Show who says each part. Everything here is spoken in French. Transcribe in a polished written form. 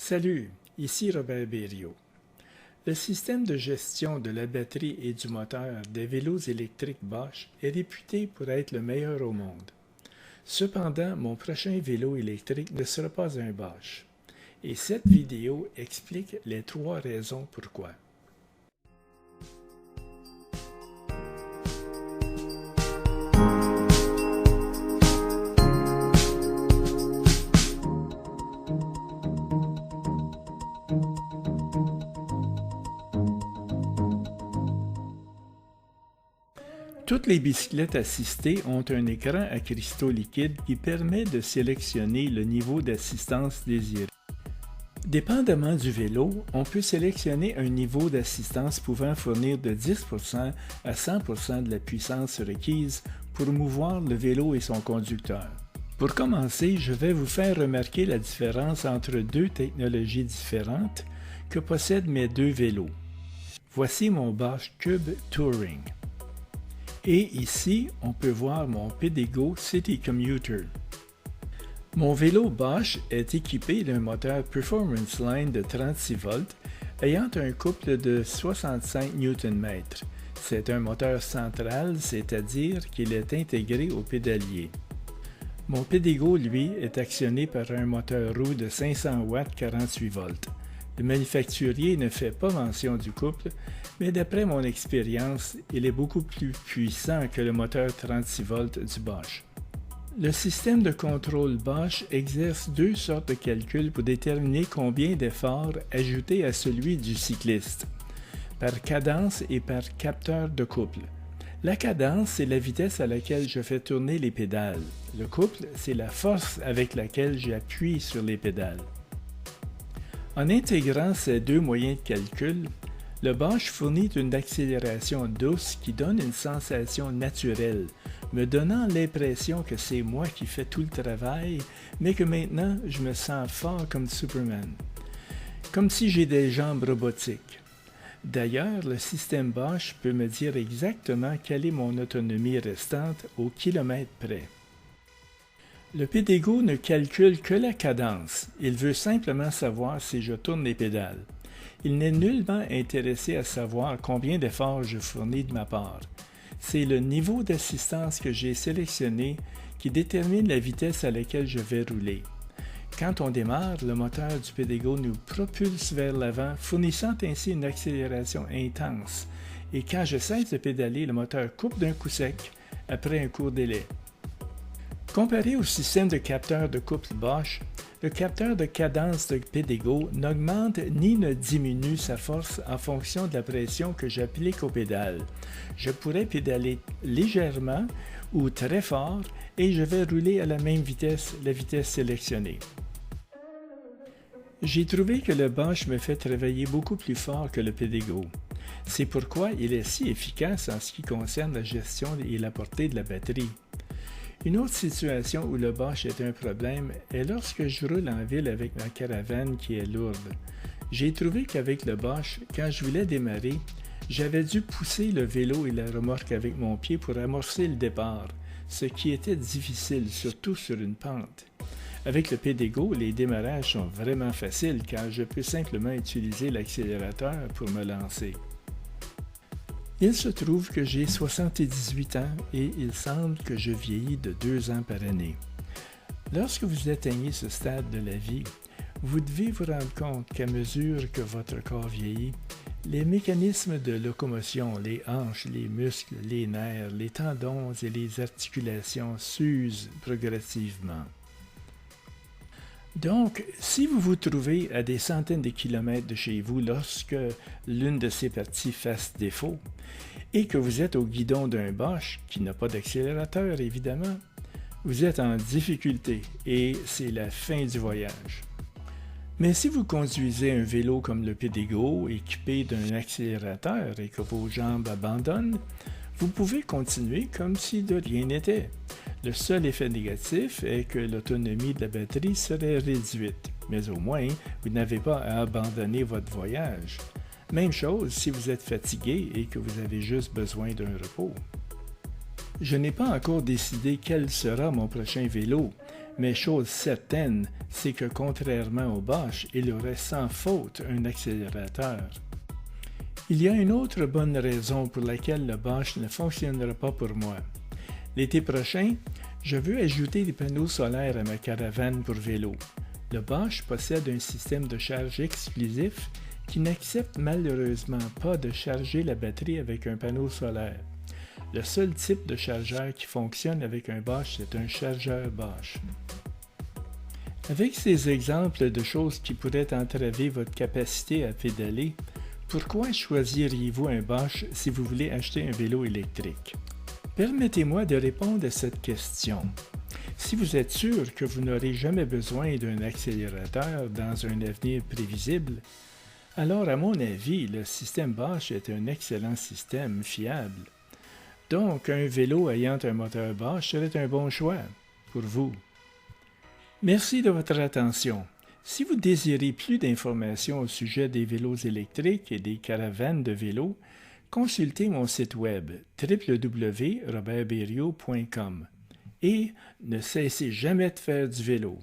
Speaker 1: Salut, ici Robert Berriot. Le système de gestion de la batterie et du moteur des vélos électriques Bosch est réputé pour être le meilleur au monde. Cependant, mon prochain vélo électrique ne sera pas un Bosch. Et cette vidéo explique les 3 raisons pourquoi. Toutes les bicyclettes assistées ont un écran à cristaux liquides qui permet de sélectionner le niveau d'assistance désiré. Dépendamment du vélo, on peut sélectionner un niveau d'assistance pouvant fournir de 10% à 100% de la puissance requise pour mouvoir le vélo et son conducteur. Pour commencer, je vais vous faire remarquer la différence entre 2 technologies différentes que possèdent mes 2 vélos. Voici mon Bosch Cube Touring. Et ici, on peut voir mon Pedego City Commuter. Mon vélo Bosch est équipé d'un moteur Performance Line de 36 volts ayant un couple de 65 Nm. C'est un moteur central, c'est-à-dire qu'il est intégré au pédalier. Mon Pedego, lui, est actionné par un moteur roue de 500 watts 48 volts. Le manufacturier ne fait pas mention du couple, mais d'après mon expérience, il est beaucoup plus puissant que le moteur 36 volts du Bosch. Le système de contrôle Bosch exerce 2 sortes de calculs pour déterminer combien d'efforts ajouter à celui du cycliste, par cadence et par capteur de couple. La cadence, c'est la vitesse à laquelle je fais tourner les pédales. Le couple, c'est la force avec laquelle j'appuie sur les pédales. En intégrant ces 2 moyens de calcul, le Bosch fournit une accélération douce qui donne une sensation naturelle, me donnant l'impression que c'est moi qui fais tout le travail, mais que maintenant je me sens fort comme Superman, comme si j'ai des jambes robotiques. D'ailleurs, le système Bosch peut me dire exactement quelle est mon autonomie restante au kilomètre près. Le Pedego ne calcule que la cadence, il veut simplement savoir si je tourne les pédales. Il n'est nullement intéressé à savoir combien d'efforts je fournis de ma part. C'est le niveau d'assistance que j'ai sélectionné qui détermine la vitesse à laquelle je vais rouler. Quand on démarre, le moteur du Pedego nous propulse vers l'avant, fournissant ainsi une accélération intense. Et quand je cesse de pédaler, le moteur coupe d'un coup sec après un court délai. Comparé au système de capteur de couple Bosch, le capteur de cadence de Pedego n'augmente ni ne diminue sa force en fonction de la pression que j'applique aux pédales. Je pourrais pédaler légèrement ou très fort et je vais rouler à la même vitesse, la vitesse sélectionnée. J'ai trouvé que le Bosch me fait travailler beaucoup plus fort que le Pedego. C'est pourquoi il est si efficace en ce qui concerne la gestion et la portée de la batterie. Une autre situation où le Bosch est un problème est lorsque je roule en ville avec ma caravane qui est lourde. J'ai trouvé qu'avec le Bosch, quand je voulais démarrer, j'avais dû pousser le vélo et la remorque avec mon pied pour amorcer le départ, ce qui était difficile, surtout sur une pente. Avec le Pedego, les démarrages sont vraiment faciles car je peux simplement utiliser l'accélérateur pour me lancer. Il se trouve que j'ai 78 ans et il semble que je vieillis de 2 ans par année. Lorsque vous atteignez ce stade de la vie, vous devez vous rendre compte qu'à mesure que votre corps vieillit, les mécanismes de locomotion, les hanches, les muscles, les nerfs, les tendons et les articulations s'usent progressivement. Donc, si vous vous trouvez à des centaines de kilomètres de chez vous lorsque l'une de ces parties fasse défaut, et que vous êtes au guidon d'un Bosch, qui n'a pas d'accélérateur évidemment, vous êtes en difficulté et c'est la fin du voyage. Mais si vous conduisez un vélo comme le Pedego, équipé d'un accélérateur et que vos jambes abandonnent, vous pouvez continuer comme si de rien n'était. Le seul effet négatif est que l'autonomie de la batterie serait réduite, mais au moins, vous n'avez pas à abandonner votre voyage. Même chose si vous êtes fatigué et que vous avez juste besoin d'un repos. Je n'ai pas encore décidé quel sera mon prochain vélo, Mais chose certaine, c'est que contrairement au Bosch, il aurait sans faute un accélérateur. Il y a une autre bonne raison pour laquelle le Bosch ne fonctionnera pas pour moi. L'été prochain, je veux ajouter des panneaux solaires à ma caravane pour vélo. Le Bosch possède un système de charge exclusif qui n'accepte malheureusement pas de charger la batterie avec un panneau solaire. Le seul type de chargeur qui fonctionne avec un Bosch, c'est un chargeur Bosch. Avec ces exemples de choses qui pourraient entraver votre capacité à pédaler, pourquoi choisiriez-vous un Bosch si vous voulez acheter un vélo électrique? Permettez-moi de répondre à cette question. Si vous êtes sûr que vous n'aurez jamais besoin d'un accélérateur dans un avenir prévisible, alors à mon avis, le système Bosch est un excellent système fiable. Donc, un vélo ayant un moteur Bosch serait un bon choix pour vous. Merci de votre attention. Si vous désirez plus d'informations au sujet des vélos électriques et des caravanes de vélos, consultez mon site web www.robertberriot.com et ne cessez jamais de faire du vélo.